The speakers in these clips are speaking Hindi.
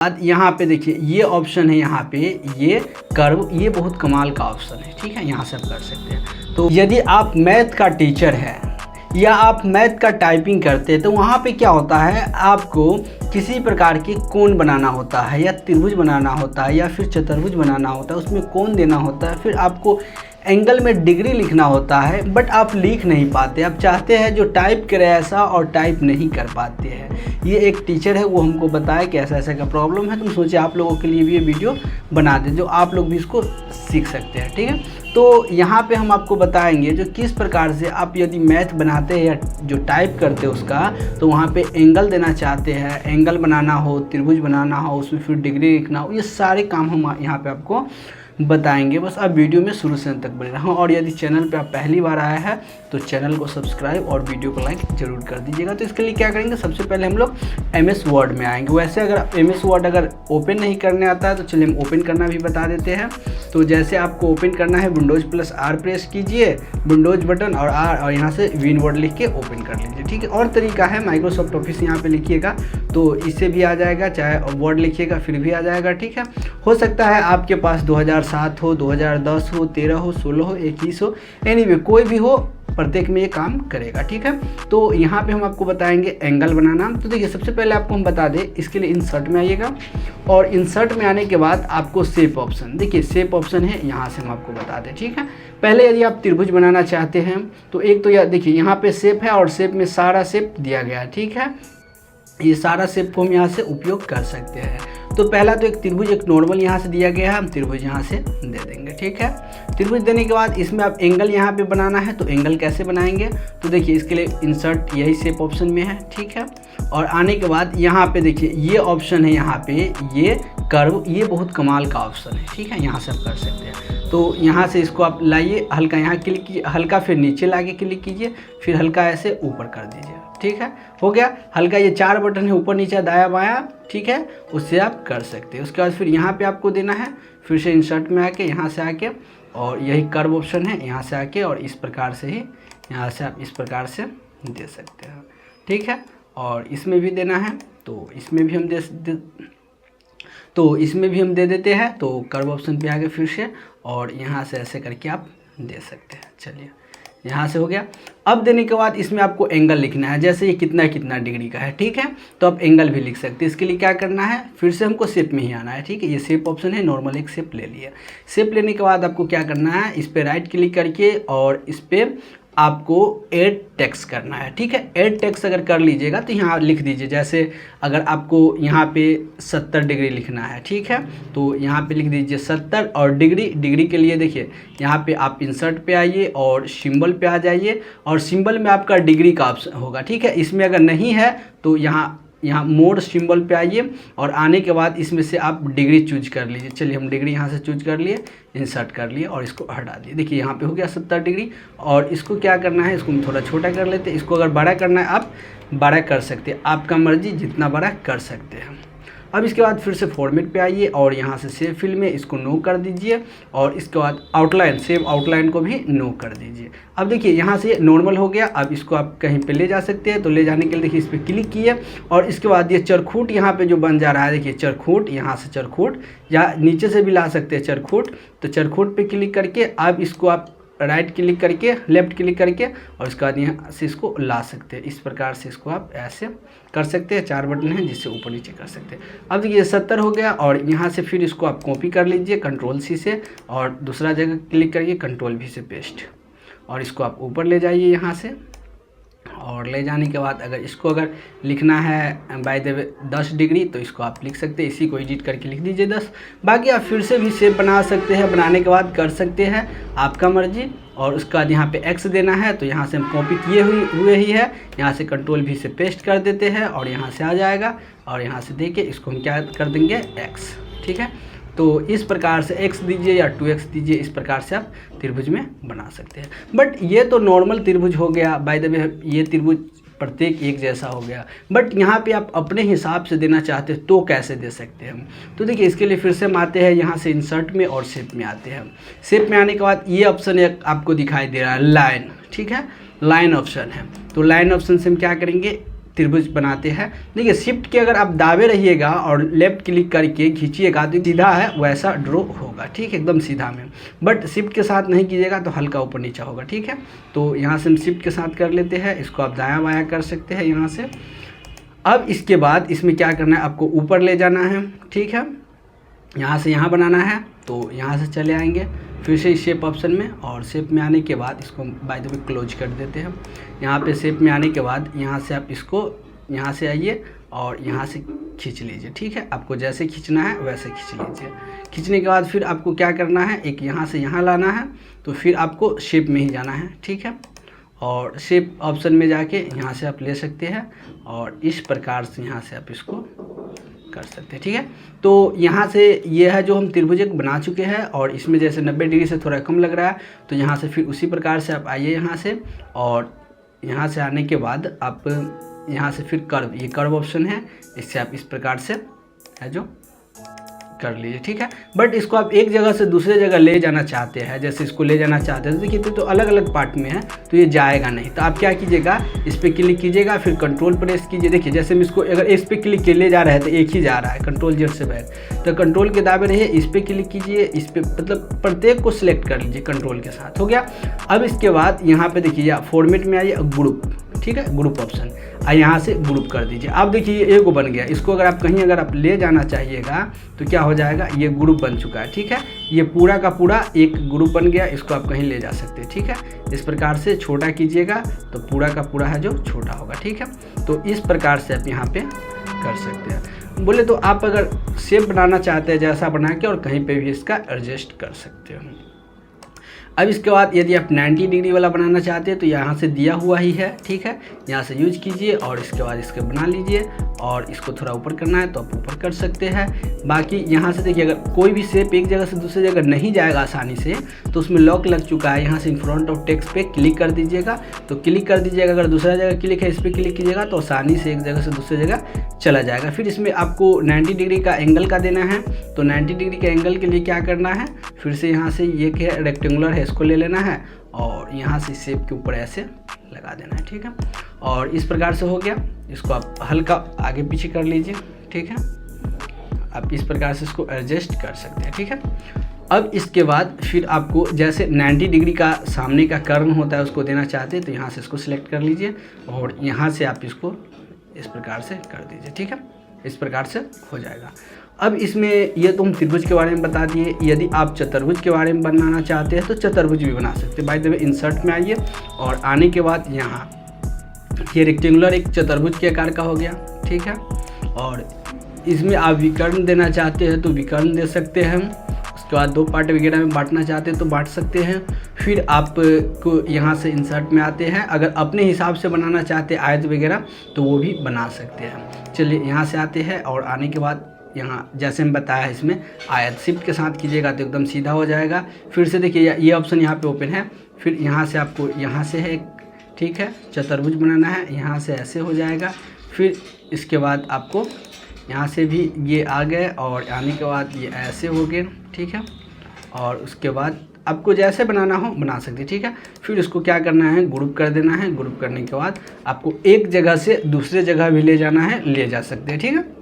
बाद यहाँ पे देखिए ये ऑप्शन है, यहाँ पे ये कर्व, ये बहुत कमाल का ऑप्शन है। ठीक है, यहाँ से आप कर सकते हैं। तो यदि आप मैथ का टीचर है या आप मैथ का टाइपिंग करते हैं तो वहाँ पे क्या होता है, आपको किसी प्रकार की कोण बनाना होता है या त्रिभुज बनाना होता है या फिर चतुर्भुज बनाना होता है, उसमें कोण देना होता है, फिर आपको एंगल में डिग्री लिखना होता है, बट आप लिख नहीं पाते। आप चाहते हैं जो टाइप करे ऐसा और टाइप नहीं कर पाते हैं। ये एक टीचर है, वो हमको बताया कि ऐसा ऐसा का प्रॉब्लम है, तो सोचे आप लोगों के लिए भी ये वीडियो बना दें जो आप लोग भी इसको सीख सकते हैं। ठीक है, तो यहाँ पे हम आपको बताएंगे जो किस प्रकार से आप यदि मैथ बनाते हैं या जो टाइप करते हैं उसका, तो वहाँ पे एंगल देना चाहते हैं, एंगल बनाना हो, त्रिभुज बनाना हो, उसमें फिर डिग्री लिखना हो, ये सारे काम हम यहाँ पे आपको बताएंगे। बस आप वीडियो में शुरू से अंत तक बने रहें। और यदि चैनल पे आप पहली बार आया है तो चैनल को सब्सक्राइब और वीडियो को लाइक जरूर कर दीजिएगा। तो इसके लिए क्या करेंगे, सबसे पहले हम लोग MS वर्ड में आएंगे। वैसे अगर MS वर्ड अगर ओपन नहीं करने आता है तो चलिए हम ओपन करना भी बता देते हैं। तो जैसे आपको ओपन करना है, विंडोज+R प्रेस कीजिए, विंडोज बटन और R, और यहाँ से विन वर्ड लिख के ओपन कर लीजिए। ठीक है, और तरीका है माइक्रोसॉफ्ट ऑफिस यहाँ पे लिखिएगा तो इससे भी आ जाएगा, चाहे वर्ड लिखिएगा फिर भी आ जाएगा। ठीक है, हो सकता है आपके पास 2007 हो, 2010 हो, 13 हो, 16 हो, 21 हो, एनीवे कोई भी हो, प्रत्येक में ये काम करेगा। ठीक है, तो यहाँ पे हम आपको बताएंगे एंगल बनाना। तो देखिए सबसे पहले आपको हम बता दें, इसके लिए इंसर्ट में आइएगा और इंसर्ट में आने के बाद आपको शेप ऑप्शन, देखिए शेप ऑप्शन है, यहाँ से हम आपको बता दें। ठीक है, पहले यदि आप त्रिभुज बनाना चाहते हैं तो एक तो देखिए यहाँ पे शेप है और शेप में सारा शेप दिया गया है। ठीक है, ये सारा शेप को हम यहाँ से उपयोग कर सकते हैं। तो पहला तो एक त्रिभुज, एक नॉर्मल यहाँ से दिया गया है, हम त्रिभुज यहाँ से दे देंगे। ठीक है, त्रिभुज देने के बाद इसमें आप एंगल यहाँ पे बनाना है, तो एंगल कैसे बनाएंगे, तो देखिए इसके लिए इंसर्ट यही शेप ऑप्शन में है। ठीक है, और आने के बाद यहाँ पे देखिए ये ऑप्शन है, यहाँ पे ये कर्व, ये बहुत कमाल का ऑप्शन है। ठीक है, यहाँ से आप कर सकते हैं। तो यहाँ से इसको आप लाइए, हल्का यहाँ क्लिक कीजिए, हल्का फिर नीचे लाके क्लिक कीजिए, फिर हल्का ऐसे ऊपर कर दीजिए। ठीक है, हो गया। हल्का ये 4 बटन है, ऊपर नीचे दायां बायां, ठीक है, उससे आप कर सकते हैं। उसके बाद फिर यहाँ पे आपको देना है, फिर से इंसर्ट में आके यहाँ से आके, और यही कर्व ऑप्शन है, यहाँ से आके और इस प्रकार से ही यहाँ से आप इस प्रकार से दे सकते हैं। ठीक है, और इसमें भी देना है तो इसमें भी हम दे देते हैं। तो कर्व ऑप्शन पे आगे फिर से, और यहाँ से ऐसे करके आप दे सकते हैं। चलिए यहाँ से हो गया। अब देने के बाद इसमें आपको एंगल लिखना है, जैसे ये कितना कितना डिग्री का है। ठीक है, तो आप एंगल भी लिख सकते हैं। इसके लिए क्या करना है, फिर से हमको शेप में ही आना है। ठीक है, ये शेप ऑप्शन है, नॉर्मल एक शेप ले लिया। शेप लेने के बाद आपको क्या करना है, इस पर राइट क्लिक करके और इस पर आपको ऐड टेक्स्ट करना है। ठीक है, ऐड टेक्स्ट अगर कर लीजिएगा तो यहाँ लिख दीजिए, जैसे अगर आपको यहाँ पे 70 डिग्री लिखना है। ठीक है, तो यहाँ पे लिख दीजिए 70, और डिग्री के लिए देखिए यहाँ पे आप इंसर्ट पे आइए और सिंबल पे आ जाइए, और सिंबल में आपका डिग्री का ऑप्शन होगा। ठीक है, इसमें अगर नहीं है तो यहाँ मोड सिंबल पे आइए, और आने के बाद इसमें से आप डिग्री चूज कर लीजिए। चलिए हम डिग्री यहाँ से चूज कर लिए, इंसर्ट कर लिए और इसको हटा दिए। देखिए यहाँ पे हो गया 70 डिग्री। और इसको क्या करना है, इसको हम थोड़ा छोटा कर लेते हैं। इसको अगर बड़ा करना है आप बड़ा कर सकते हैं, आपका मर्जी, जितना बड़ा कर सकते हैं। अब इसके बाद फिर से फॉर्मेट पे आइए और यहाँ से सेव फिल में इसको नो कर दीजिए, और इसके बाद आउटलाइन, सेव आउटलाइन को भी नो कर दीजिए। अब देखिए यहाँ से नॉर्मल हो गया। अब इसको आप कहीं पे ले जा सकते हैं, तो ले जाने के लिए देखिए इस पर क्लिक किए, और इसके बाद ये चरखूट यहाँ पे जो बन जा रहा है, देखिए चरखूट, यहाँ से चरखूट, या नीचे से भी ला सकते हैं चरखूट। तो चरखूट पे क्लिक करके अब इसको आप राइट क्लिक करके, लेफ्ट क्लिक करके, और उसके बाद यहाँ से इसको ला सकते हैं। इस प्रकार से इसको आप ऐसे कर सकते हैं। 4 बटन हैं जिससे ऊपर नीचे कर सकते हैं। अब देखिए 70 हो गया, और यहाँ से फिर इसको आप कॉपी कर लीजिए Ctrl+C से, और दूसरा जगह क्लिक करिए Ctrl+V से पेस्ट, और इसको आप ऊपर ले जाइए यहाँ से। और ले जाने के बाद अगर इसको लिखना है बाय द वे 10 डिग्री, तो इसको आप लिख सकते हैं, इसी को एडिट करके लिख दीजिए 10। बाकी आप फिर से भी शेप बना सकते हैं, बनाने के बाद कर सकते हैं, आपका मर्जी। और उसके बाद यहाँ पे x देना है, तो यहाँ से हम कॉपी किए हुए ही है, यहाँ से Ctrl+V से पेस्ट कर देते हैं, और यहाँ से आ जाएगा, और यहाँ से देके इसको हम क्या कर देंगे, x। ठीक है, तो इस प्रकार से x दीजिए या 2x दीजिए, इस प्रकार से आप त्रिभुज में बना सकते हैं। बट ये तो नॉर्मल त्रिभुज हो गया, बाय द वे ये त्रिभुज प्रत्येक एक जैसा हो गया। बट यहाँ पे आप अपने हिसाब से देना चाहते हैं तो कैसे दे सकते हैं हम, तो देखिए इसके लिए फिर से हम आते हैं यहाँ से इंसर्ट में और शेप में आते हैं। शेप में आने के बाद ये ऑप्शन आपको दिखाई दे रहा है लाइन। ठीक है, लाइन ऑप्शन है। तो लाइन ऑप्शन से हम क्या करेंगे, त्रिभुज बनाते हैं। देखिए शिफ्ट के अगर आप दाबे रहिएगा और लेफ्ट क्लिक करके खींचिएगा तो सीधा है वैसा ड्रॉ होगा, ठीक है, एकदम सीधा में। बट शिफ्ट के साथ नहीं कीजिएगा तो हल्का ऊपर नीचे होगा, ठीक है। तो यहाँ से हम शिफ्ट के साथ कर लेते हैं, इसको आप दायां बायां कर सकते हैं यहाँ से। अब इसके बाद इसमें क्या करना है, आपको ऊपर ले जाना है, ठीक है, यहाँ से यहाँ बनाना है। तो यहाँ से चले आएंगे फिर से इस शेप ऑप्शन में, और शेप में आने के बाद इसको बाय द वे क्लोज कर देते हैं। यहाँ पे शेप में आने के बाद यहाँ से आप इसको यहाँ से आइए और यहाँ से खींच लीजिए, ठीक है। आपको जैसे खींचना है वैसे खींच लीजिए। खींचने के बाद फिर आपको क्या करना है, एक यहाँ से यहाँ लाना है, तो फिर आपको शेप में ही जाना है, ठीक है। और शेप ऑप्शन में जाके यहाँ से आप ले सकते हैं और इस प्रकार से यहाँ से आप इसको कर सकते हैं, ठीक है। तो यहाँ से ये है जो हम त्रिभुज एक बना चुके हैं, और इसमें जैसे 90 डिग्री से थोड़ा कम लग रहा है, तो यहाँ से फिर उसी प्रकार से आप आइए यहाँ से, और यहाँ से आने के बाद आप यहाँ से फिर कर्व, ये कर्व ऑप्शन है, इससे आप इस प्रकार से है जो कर लीजिए, ठीक है। बट इसको आप एक जगह से दूसरे जगह ले जाना चाहते हैं, जैसे इसको ले जाना चाहते हैं तो देखिए तो अलग अलग पार्ट में है तो ये जाएगा नहीं। तो आप क्या कीजिएगा, इस पर क्लिक कीजिएगा, फिर कंट्रोल प्रेस कीजिए। देखिए जैसे हम इसको अगर इस पर क्लिक के ले जा रहे हैं तो एक ही जा रहा है, कंट्रोल जेड से बैक, तो कंट्रोल के दाबे रहिए, इस पर क्लिक कीजिए, इस पर मतलब प्रत्येक को सिलेक्ट कर लीजिए कंट्रोल के साथ, हो गया। अब इसके बाद यहाँ पे देखिए फॉर्मेट में आइए, ग्रुप, ठीक है, ग्रुप ऑप्शन, यहाँ से ग्रुप कर दीजिए। अब देखिए ये एगो बन गया, इसको अगर आप कहीं अगर आप ले जाना चाहिएगा तो क्या हो जाएगा, ये ग्रुप बन चुका है, ठीक है। ये पूरा का पूरा एक ग्रुप बन गया, इसको आप कहीं ले जा सकते हैं, ठीक है। इस प्रकार से छोटा कीजिएगा तो पूरा का पूरा है जो छोटा होगा, ठीक है। तो इस प्रकार से आप यहाँ पे कर सकते हैं। बोले तो आप अगर शेप बनाना चाहते हैं जैसा बना के, और कहीं पे भी इसका एडजस्ट कर सकते हो। अब इसके बाद यदि आप 90 डिग्री वाला बनाना चाहते हैं तो यहाँ से दिया हुआ ही है, ठीक है, यहाँ से यूज कीजिए और इसके बाद इसके बना लीजिए, और इसको थोड़ा ऊपर करना है तो आप ऊपर कर सकते हैं। बाकी यहाँ से देखिए अगर कोई भी शेप एक जगह से दूसरी जगह नहीं जाएगा आसानी से तो उसमें लॉक लग चुका है। यहाँ से इन फ्रंट ऑफ टेक्स्ट पे क्लिक कर दीजिएगा, तो क्लिक कर दीजिएगा, अगर दूसरा जगह क्लिक है इस पर क्लिक कीजिएगा तो आसानी से एक जगह से दूसरी जगह चला जाएगा। फिर इसमें आपको 90 डिग्री का एंगल का देना है, तो 90 डिग्री के एंगल के लिए क्या करना है, फिर से यहाँ से ये क्या रेक्टेंगुलर है इसको ले लेना है और यहाँ से शेप के ऊपर ऐसे लगा देना है, ठीक है। और इस प्रकार से हो गया, इसको आप हल्का आगे पीछे कर लीजिए, ठीक है। आप इस प्रकार से इसको एडजस्ट कर सकते हैं, ठीक है। अब इसके बाद फिर आपको जैसे 90 डिग्री का सामने का कर्व होता है उसको देना चाहते हैं तो यहाँ से इसको सिलेक्ट कर लीजिए और यहाँ से आप इसको इस प्रकार से कर दीजिए, ठीक है। इस प्रकार से हो जाएगा। अब इसमें ये तो हम त्रिभुज के बारे में बता दिए। यदि आप चतुर्भुज के बारे में बनाना चाहते हैं तो चतुर्भुज भी बना सकते हैं। बाय द वे इंसर्ट में आइए और आने के बाद यहाँ ये रेक्टेंगुलर एक चतुर्भुज के आकार का हो गया, ठीक है। और इसमें आप विकर्ण देना चाहते हैं तो विकर्ण दे सकते हैं। उसके बाद दो पार्ट वगैरह में बांटना चाहते हैं तो बांट सकते हैं। फिर आपको यहाँ से इंसर्ट में आते हैं, अगर अपने हिसाब से बनाना चाहते हैं आयत वगैरह तो वो भी बना सकते हैं। चलिए यहाँ से आते हैं और आने के बाद यहाँ जैसे हम बताया है इसमें आयत शिफ्ट के साथ कीजिएगा तो एकदम सीधा हो जाएगा। फिर से देखिए ये ऑप्शन यहाँ पे ओपन है, फिर यहाँ से आपको यहाँ से है, ठीक है, चतुर्भुज बनाना है, यहाँ से ऐसे हो जाएगा। फिर इसके बाद आपको यहाँ से भी ये आ गए और आने के बाद ये ऐसे हो गए, ठीक है। और उसके बाद आपको जैसे बनाना हो बना सकते हैं, ठीक है। फिर इसको क्या करना है, ग्रुप कर देना है। ग्रुप करने के बाद आपको एक जगह से दूसरे जगह भी ले जाना है, ले जा सकते हैं, ठीक है।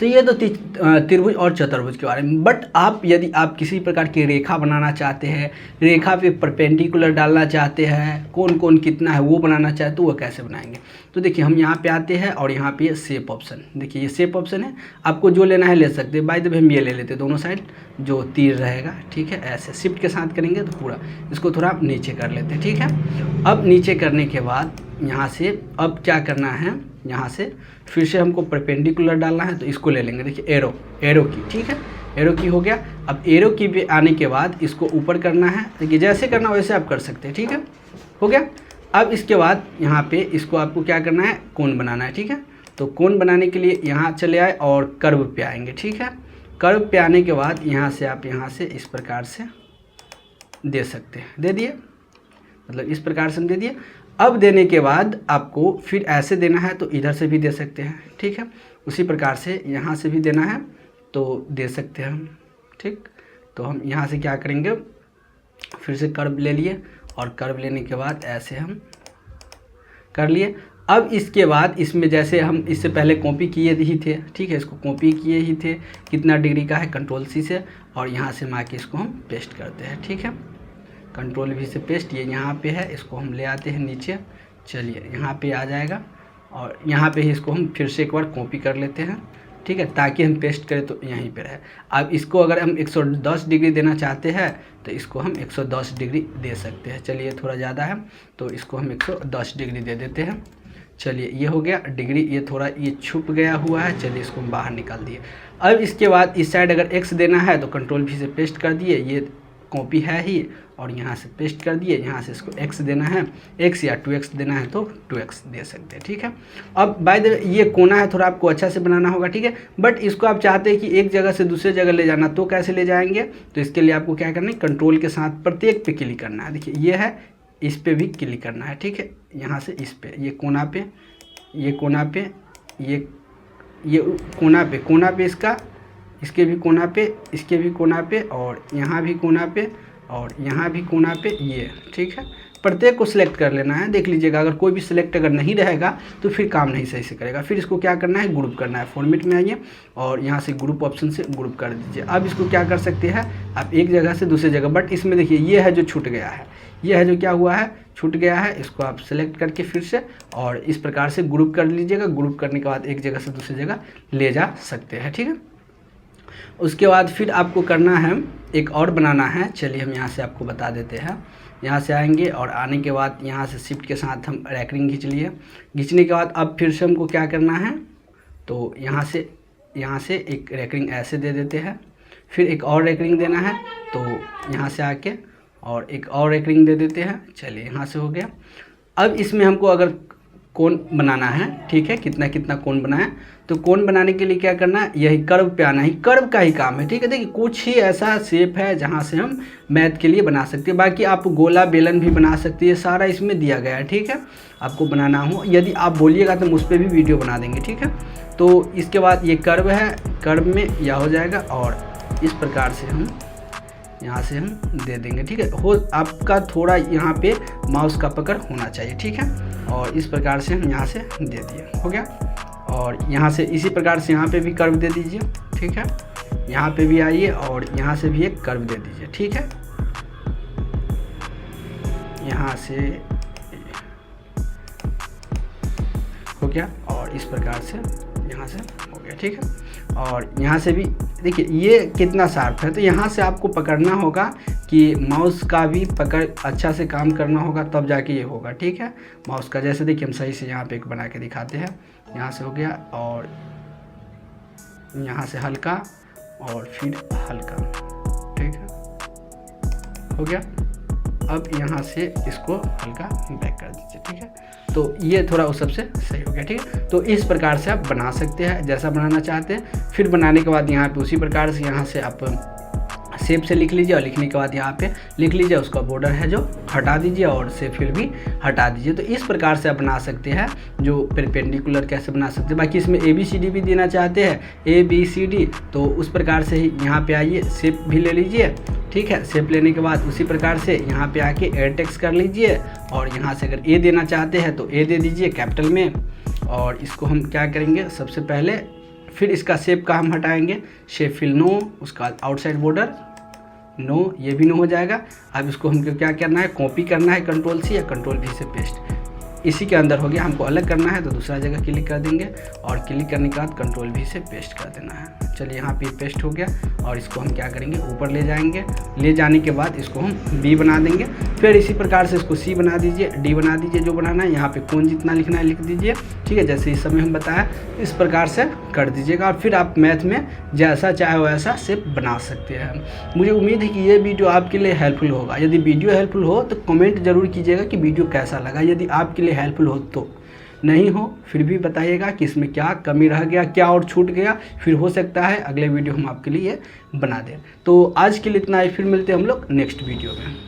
तो ये तो त्रिभुज और चतुर्भुज के बारे में। बट आप यदि आप किसी प्रकार की रेखा बनाना चाहते हैं, रेखा पे परपेंडिकुलर डालना चाहते हैं, कौन कौन कितना है वो बनाना चाहते तो वो कैसे बनाएंगे। तो देखिए हम यहाँ पे आते हैं और यहाँ पे शेप ऑप्शन, देखिए ये शेप ऑप्शन है, आपको जो लेना है ले सकते हैं। बाय द वे हम ये ले लेते हैं दोनों साइड जो तीर रहेगा, ठीक है। ऐसे शिफ्ट के साथ करेंगे तो पूरा इसको थोड़ा नीचे कर लेते हैं, ठीक है। अब नीचे करने के बाद यहाँ से अब क्या करना है, यहाँ से फिर से हमको परपेंडिकुलर डालना है तो इसको ले लेंगे, देखिए एरो की, ठीक है। एरो की हो गया। अब एरो की पे आने के बाद इसको ऊपर करना है, देखिए जैसे करना वैसे आप कर सकते हैं, ठीक है, हो गया। अब इसके बाद यहाँ पे इसको आपको क्या करना है, कोण बनाना है, ठीक है। तो कोण बनाने के लिए यहाँ चले आए और कर्व पे आएंगे, ठीक है। कर्व पे आने के बाद यहाँ से आप यहाँ से इस प्रकार से दे सकते हैं, दे दिए, मतलब इस प्रकार से हम दे दिए। अब देने के बाद आपको फिर ऐसे देना है तो इधर से भी दे सकते हैं, ठीक है। उसी प्रकार से यहाँ से भी देना है तो दे सकते हैं हम, ठीक। तो हम यहाँ से क्या करेंगे, फिर से कर्व ले लिए और कर्व लेने के बाद ऐसे हम कर लिए। अब इसके बाद इसमें जैसे हम इससे पहले कॉपी किए ही थे, ठीक है, इसको कॉपी किए ही थे, कितना डिग्री का है, कंट्रोल सी से, और यहाँ से मार के इसको हम पेस्ट करते हैं, ठीक है, कंट्रोल वी से पेस्ट, ये यहाँ पे है, इसको हम ले आते हैं नीचे, चलिए यहाँ पे आ जाएगा, और यहाँ पे ही इसको हम फिर से एक बार कॉपी कर लेते हैं, ठीक है, ताकि हम पेस्ट करें तो यहीं पे रहे। अब इसको अगर हम 110 डिग्री देना चाहते हैं तो इसको हम 110 डिग्री दे सकते हैं। चलिए थोड़ा ज़्यादा है तो इसको हम 110 डिग्री दे देते हैं। चलिए ये हो गया डिग्री, ये थोड़ा ये छुप गया हुआ है, चलिए इसको हम बाहर निकाल दिए। अब इसके बाद इस साइड अगर x देना है तो कंट्रोल भी से पेस्ट कर दिए, ये कॉपी है ही, और यहाँ से पेस्ट कर दिए, यहाँ से इसको x देना है, x या 2x देना है तो 2x दे सकते हैं, ठीक है। अब बाय द वे ये कोना है, थोड़ा आपको अच्छा से बनाना होगा, ठीक है, बट इसको आप चाहते हैं कि एक जगह से दूसरे जगह ले जाना, तो कैसे ले जाएंगे, तो इसके लिए आपको क्या करना है, कंट्रोल के साथ प्रत्येक पे क्लिक करना है। देखिए ये है, इस पर भी क्लिक करना है, ठीक है, यहाँ से इस पे, ये कोना पे, ये कोना पे, ये कोना पे इसका, इसके भी कोना पे, इसके भी कोना पे, और यहाँ भी कोना पे, और यहाँ भी कोना पे, ये, ठीक है, प्रत्येक को सिलेक्ट कर लेना है। देख लीजिएगा अगर कोई भी सिलेक्ट अगर नहीं रहेगा तो फिर काम नहीं सही से करेगा। फिर इसको क्या करना है, ग्रुप करना है, फॉर्मेट में आइए और यहाँ से ग्रुप ऑप्शन से ग्रुप कर दीजिए। अब इसको क्या कर सकते हैं आप, एक जगह से दूसरी जगह, बट इसमें देखिए ये है जो छूट गया है, ये है जो क्या हुआ है, छूट गया है, इसको आप सेलेक्ट करके फिर से और इस प्रकार से ग्रुप कर लीजिएगा। ग्रुप करने के बाद एक जगह से दूसरी जगह ले जा सकते हैं, ठीक है। उसके बाद फिर आपको करना है, एक और बनाना है, चलिए हम यहाँ से आपको बता देते हैं। यहाँ से आएंगे और आने के बाद यहाँ से शिफ्ट के साथ हम रेकरिंग खींच लिए। खींचने के बाद अब फिर से हमको क्या करना है, तो यहाँ से एक रेकरिंग ऐसे दे देते हैं, फिर एक और रेकरिंग देना है, तो यहाँ से आके और एक और रेकरिंग दे देते हैं। चलिए यहाँ से हो गया। अब इसमें हमको अगर कोण बनाना है, ठीक है, कितना कितना कोण बनाए, तो कोण बनाने के लिए क्या करना है, यही कर्व पे आना ही, कर्व का ही काम है, ठीक है। देखिए कुछ ही ऐसा शेप है जहाँ से हम मैथ के लिए बना सकते हैं, बाकी आप गोला बेलन भी बना सकते हैं, सारा इसमें दिया गया है, ठीक है। आपको बनाना हो, यदि आप बोलिएगा तो हम उस पर भी वीडियो बना देंगे, ठीक है। तो इसके बाद ये कर्व है, कर्व में यह हो जाएगा और इस प्रकार से हम यहाँ से हम दे देंगे, ठीक है। हो आपका थोड़ा यहाँ पे माउस का पकड़ होना चाहिए, ठीक है, और इस प्रकार से हम यहाँ से दे दिए, हो गया। और यहाँ से इसी प्रकार से यहाँ पे भी कर्व दे दीजिए, ठीक है, यहाँ पे भी आइए और यहाँ से भी एक कर्व दे दीजिए, ठीक है। यहाँ से हो गया और इस प्रकार से यहाँ से हो गया, ठीक है। और यहाँ से भी देखिए ये कितना शार्प है, तो यहाँ से आपको पकड़ना होगा कि माउस का भी पकड़ अच्छा से काम करना होगा, तब जाके ये होगा, ठीक है। माउस का जैसे देखिए हम सही से यहाँ पे एक बना के दिखाते हैं। यहाँ से हो गया और यहाँ से हल्का और फिर हल्का, ठीक है, हो गया। अब यहाँ से इसको हल्का बैक कर दीजिए, ठीक है। तो ये थोड़ा उस सबसे सही हो गया, ठीक है। तो इस प्रकार से आप बना सकते हैं जैसा बनाना चाहते हैं। फिर बनाने के बाद यहाँ पे उसी प्रकार से यहाँ से आप शेप से लिख लीजिए और लिखने के बाद यहाँ पे लिख लीजिए, उसका बॉर्डर है जो हटा दीजिए और से फिर भी हटा दीजिए। तो इस प्रकार से आप बना सकते हैं जो परपेंडिकुलर कैसे बना सकते हैं। बाकी इसमें ABCD भी देना चाहते हैं, ABCD, तो उस प्रकार से ही यहाँ पे आइए, शेप भी ले लीजिए, ठीक है। शेप लेने के बाद उसी प्रकार से यहाँ पे आके एड टेक्स्ट कर लीजिए और यहाँ से अगर A देना चाहते हैं तो A दे दीजिए कैपिटल में। और इसको हम क्या करेंगे, सबसे पहले फिर इसका शेप का हम हटाएंगे, शेप फिल नो, उसका बाद आउटसाइड बॉर्डर नो, ये भी नो हो जाएगा। अब इसको हमको क्या करना है, कॉपी करना है, कंट्रोल C या कंट्रोल V से पेस्ट, इसी के अंदर हो गया। हमको अलग करना है तो दूसरा जगह क्लिक कर देंगे और क्लिक करने के बाद कंट्रोल V से पेस्ट कर देना है। चलिए यहाँ पे पेस्ट हो गया और इसको हम क्या करेंगे, ऊपर ले जाएंगे। ले जाने के बाद इसको हम B बना देंगे। फिर इसी प्रकार से इसको C बना दीजिए, D बना दीजिए, जो बनाना है। यहाँ पे कोण जितना लिखना है लिख दीजिए, ठीक है, जैसे इस समय हम बताया इस प्रकार से कर दीजिएगा। और फिर आप मैथ में जैसा चाहे वैसा शेप बना सकते हैं। मुझे उम्मीद है कि ये वीडियो आपके लिए हेल्पफुल होगा। यदि वीडियो हेल्पफुल हो तो कमेंट जरूर कीजिएगा कि वीडियो कैसा लगा। यदि आपके लिए हेल्पफुल हो तो, नहीं हो फिर भी बताइएगा कि इसमें क्या कमी रह गया, क्या और छूट गया, फिर हो सकता है अगले वीडियो हम आपके लिए बना दें। तो आज के लिए इतना ही, फिर मिलते हैं हम लोग नेक्स्ट वीडियो में।